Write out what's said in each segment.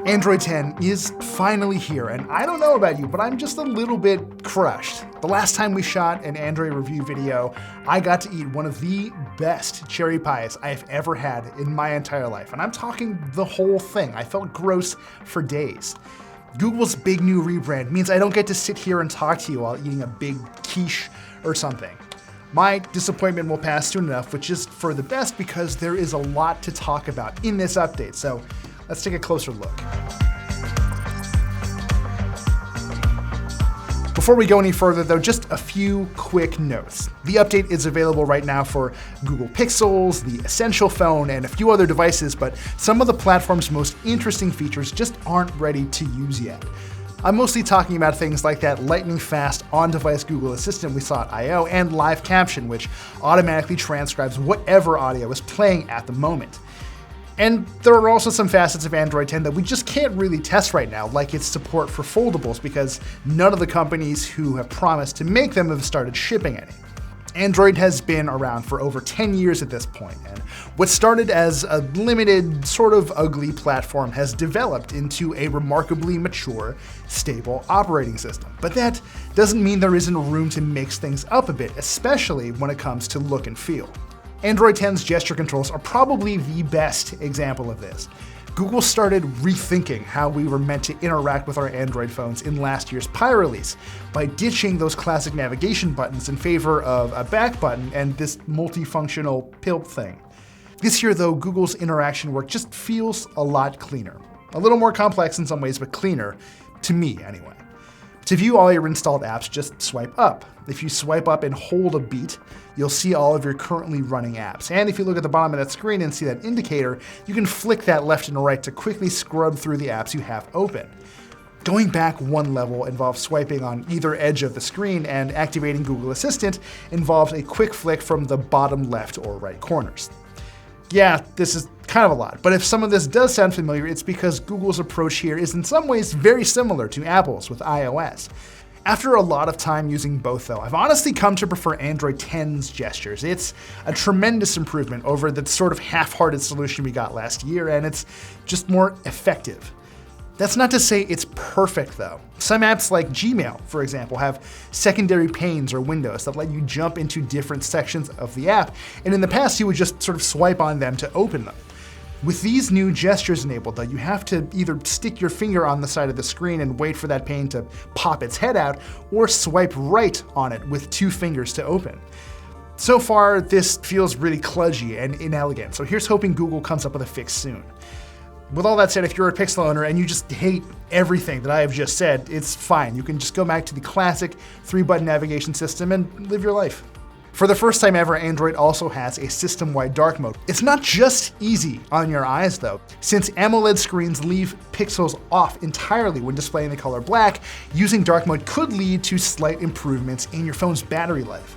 Android 10 is finally here, and I don't know about you, but I'm just a little bit crushed. The last time we shot an Android review video, I got to eat one of the best cherry pies I've ever had in my entire life, and I'm talking the whole thing. I felt gross for days. Google's big new rebrand means I don't get to sit here and talk to you while eating a big quiche or something. My disappointment will pass soon enough, which is for the best because there is a lot to talk about in this update, so let's take a closer look. Before we go any further though, just a few quick notes. The update is available right now for Google Pixels, the Essential phone, and a few other devices, but some of the platform's most interesting features just aren't ready to use yet. I'm mostly talking about things like that lightning-fast on-device Google Assistant we saw at I/O and Live Caption, which automatically transcribes whatever audio is playing at the moment. And there are also some facets of Android 10 that we just can't really test right now, like its support for foldables, because none of the companies who have promised to make them have started shipping any. Android has been around for over 10 years at this point, and what started as a limited, sort of ugly platform has developed into a remarkably mature, stable operating system. But that doesn't mean there isn't room to mix things up a bit, especially when it comes to look and feel. Android 10's gesture controls are probably the best example of this. Google started rethinking how we were meant to interact with our Android phones in last year's Pie release by ditching those classic navigation buttons in favor of a back button and this multifunctional PILP thing. This year though, Google's interaction work just feels a lot cleaner. A little more complex in some ways, but cleaner, to me anyway. To view all your installed apps, just swipe up. If you swipe up and hold a beat, you'll see all of your currently running apps. And if you look at the bottom of that screen and see that indicator, you can flick that left and right to quickly scrub through the apps you have open. Going back one level involves swiping on either edge of the screen, and activating Google Assistant involves a quick flick from the bottom left or right corners. Yeah, this is kind of a lot, but if some of this does sound familiar, it's because Google's approach here is in some ways very similar to Apple's with iOS. After a lot of time using both though, I've honestly come to prefer Android 10's gestures. It's a tremendous improvement over the sort of half-hearted solution we got last year, and it's just more effective. That's not to say it's perfect though. Some apps like Gmail, for example, have secondary panes or windows that let you jump into different sections of the app, and in the past you would just sort of swipe on them to open them. With these new gestures enabled though, you have to either stick your finger on the side of the screen and wait for that pane to pop its head out, or swipe right on it with two fingers to open. So far, this feels really kludgy and inelegant, so here's hoping Google comes up with a fix soon. With all that said, if you're a Pixel owner and you just hate everything that I have just said, it's fine. You can just go back to the classic 3-button navigation system and live your life. For the first time ever, Android also has a system-wide dark mode. It's not just easy on your eyes though. Since AMOLED screens leave pixels off entirely when displaying the color black, using dark mode could lead to slight improvements in your phone's battery life.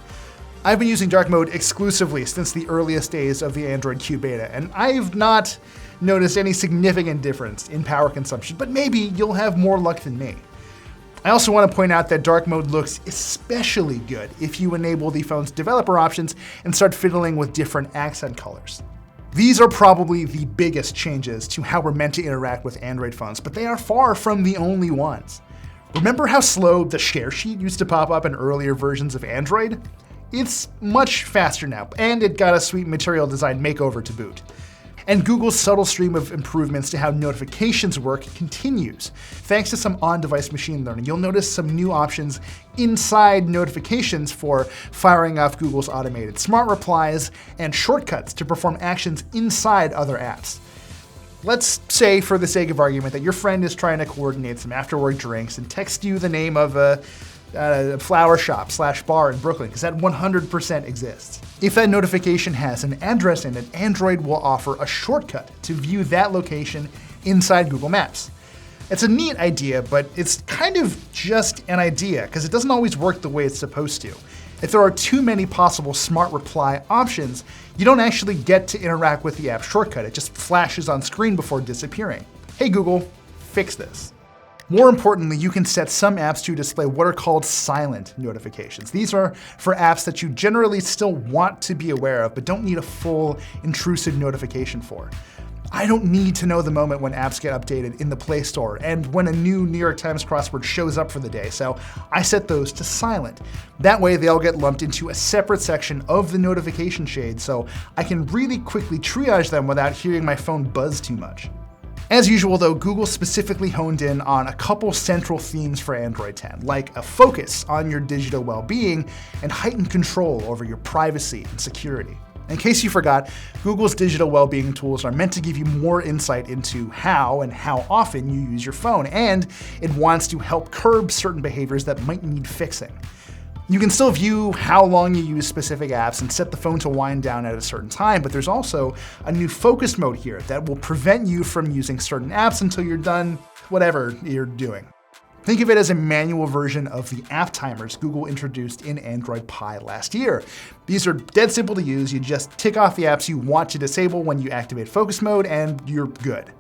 I've been using dark mode exclusively since the earliest days of the Android Q beta, and I've not noticed any significant difference in power consumption, but maybe you'll have more luck than me. I also want to point out that dark mode looks especially good if you enable the phone's developer options and start fiddling with different accent colors. These are probably the biggest changes to how we're meant to interact with Android phones, but they are far from the only ones. Remember how slow the share sheet used to pop up in earlier versions of Android? It's much faster now, and it got a sweet material design makeover to boot. And Google's subtle stream of improvements to how notifications work continues. Thanks to some on-device machine learning, you'll notice some new options inside notifications for firing off Google's automated smart replies and shortcuts to perform actions inside other apps. Let's say, for the sake of argument, that your friend is trying to coordinate some after-work drinks and texts you the name of a flower shop / bar in Brooklyn, because that 100% exists. If that notification has an address in it, Android will offer a shortcut to view that location inside Google Maps. It's a neat idea, but it's kind of just an idea, because it doesn't always work the way it's supposed to. If there are too many possible smart reply options, you don't actually get to interact with the app shortcut. It just flashes on screen before disappearing. Hey Google, fix this. More importantly, you can set some apps to display what are called silent notifications. These are for apps that you generally still want to be aware of, but don't need a full intrusive notification for. I don't need to know the moment when apps get updated in the Play Store and when a new New York Times crossword shows up for the day, so I set those to silent. That way they all get lumped into a separate section of the notification shade, so I can really quickly triage them without hearing my phone buzz too much. As usual though, Google specifically honed in on a couple central themes for Android 10, like a focus on your digital well-being and heightened control over your privacy and security. In case you forgot, Google's digital well-being tools are meant to give you more insight into how and how often you use your phone, and it wants to help curb certain behaviors that might need fixing. You can still view how long you use specific apps and set the phone to wind down at a certain time, but there's also a new focus mode here that will prevent you from using certain apps until you're done whatever you're doing. Think of it as a manual version of the app timers Google introduced in Android Pie last year. These are dead simple to use. You just tick off the apps you want to disable when you activate focus mode and you're good.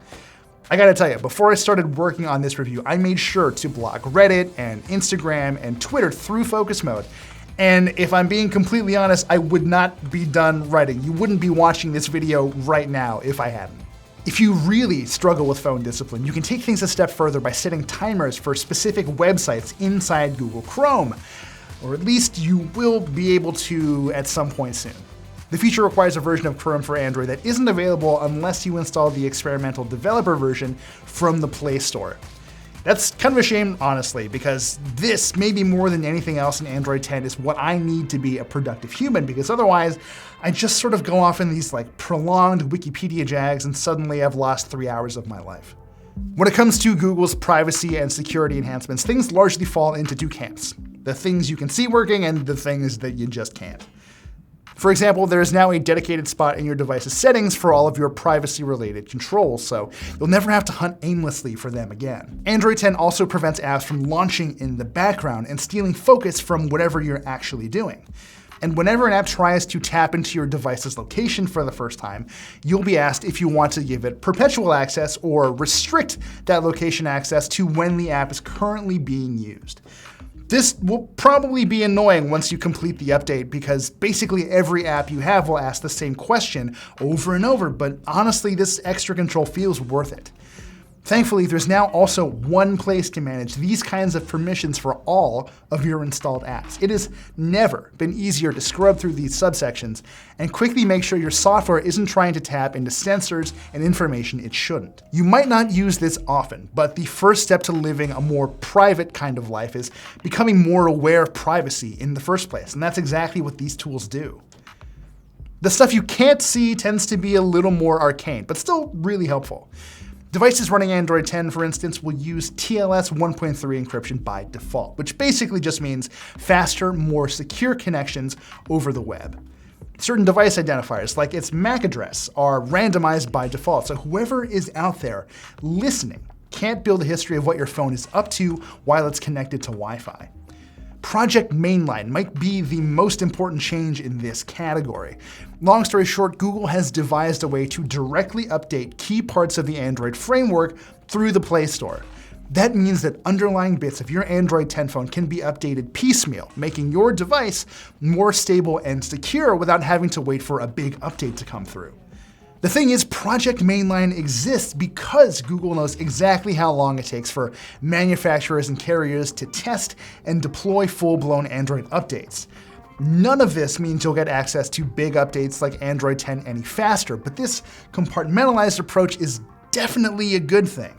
I gotta tell you, before I started working on this review, I made sure to block Reddit and Instagram and Twitter through focus mode. And if I'm being completely honest, I would not be done writing. You wouldn't be watching this video right now if I hadn't. If you really struggle with phone discipline, you can take things a step further by setting timers for specific websites inside Google Chrome, or at least you will be able to at some point soon. The feature requires a version of Chrome for Android that isn't available unless you install the experimental developer version from the Play Store. That's kind of a shame, honestly, because this, maybe more than anything else in Android 10, is what I need to be a productive human, because otherwise I just sort of go off in these prolonged Wikipedia jags and suddenly I've lost 3 hours of my life. When it comes to Google's privacy and security enhancements, things largely fall into two camps: the things you can see working and the things that you just can't. For example, there is now a dedicated spot in your device's settings for all of your privacy-related controls, so you'll never have to hunt aimlessly for them again. Android 10 also prevents apps from launching in the background and stealing focus from whatever you're actually doing. And whenever an app tries to tap into your device's location for the first time, you'll be asked if you want to give it perpetual access or restrict that location access to when the app is currently being used. This will probably be annoying once you complete the update, because basically every app you have will ask the same question over and over, but honestly, this extra control feels worth it. Thankfully, there's now also one place to manage these kinds of permissions for all of your installed apps. It has never been easier to scrub through these subsections and quickly make sure your software isn't trying to tap into sensors and information it shouldn't. You might not use this often, but the first step to living a more private kind of life is becoming more aware of privacy in the first place, and that's exactly what these tools do. The stuff you can't see tends to be a little more arcane, but still really helpful. Devices running Android 10, for instance, will use TLS 1.3 encryption by default, which basically just means faster, more secure connections over the web. Certain device identifiers, like its MAC address, are randomized by default, so whoever is out there listening can't build a history of what your phone is up to while it's connected to Wi-Fi. Project Mainline might be the most important change in this category. Long story short, Google has devised a way to directly update key parts of the Android framework through the Play Store. That means that underlying bits of your Android 10 phone can be updated piecemeal, making your device more stable and secure without having to wait for a big update to come through. The thing is, Project Mainline exists because Google knows exactly how long it takes for manufacturers and carriers to test and deploy full-blown Android updates. None of this means you'll get access to big updates like Android 10 any faster, but this compartmentalized approach is definitely a good thing.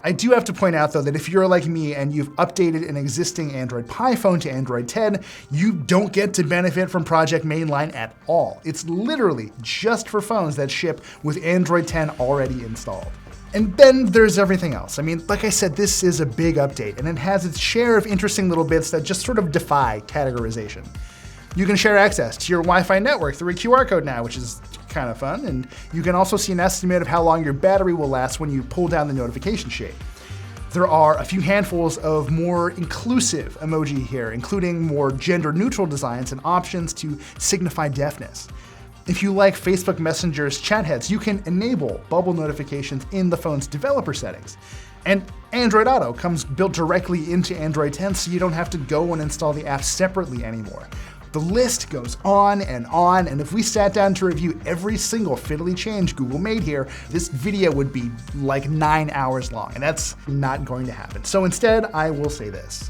I do have to point out, though, that if you're like me and you've updated an existing Android Pie phone to Android 10, you don't get to benefit from Project Mainline at all. It's literally just for phones that ship with Android 10 already installed. And then there's everything else. I mean, like I said, this is a big update, and it has its share of interesting little bits that just sort of defy categorization. You can share access to your Wi-Fi network through a QR code now, which is kind of fun, and you can also see an estimate of how long your battery will last when you pull down the notification shade. There are a few handfuls of more inclusive emoji here, including more gender-neutral designs and options to signify deafness. If you like Facebook Messenger's chat heads, you can enable bubble notifications in the phone's developer settings. And Android Auto comes built directly into Android 10, so you don't have to go and install the app separately anymore. The list goes on, and if we sat down to review every single fiddly change Google made here, this video would be like 9 hours long, and that's not going to happen. So instead, I will say this.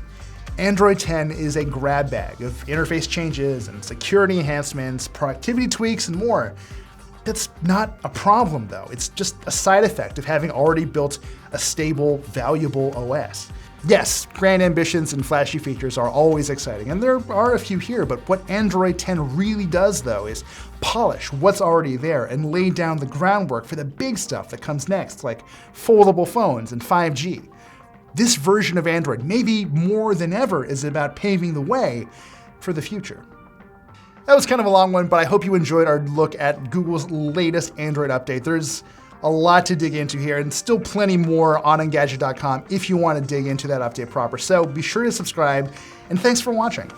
Android 10 is a grab bag of interface changes and security enhancements, productivity tweaks, and more. That's not a problem though. It's just a side effect of having already built a stable, valuable OS. Yes, grand ambitions and flashy features are always exciting, and there are a few here, but what Android 10 really does though is polish what's already there and lay down the groundwork for the big stuff that comes next, like foldable phones and 5G. This version of Android, maybe more than ever, is about paving the way for the future. That was kind of a long one, but I hope you enjoyed our look at Google's latest Android update. There's a lot to dig into here, and still plenty more on Engadget.com if you want to dig into that update proper. So be sure to subscribe, and thanks for watching.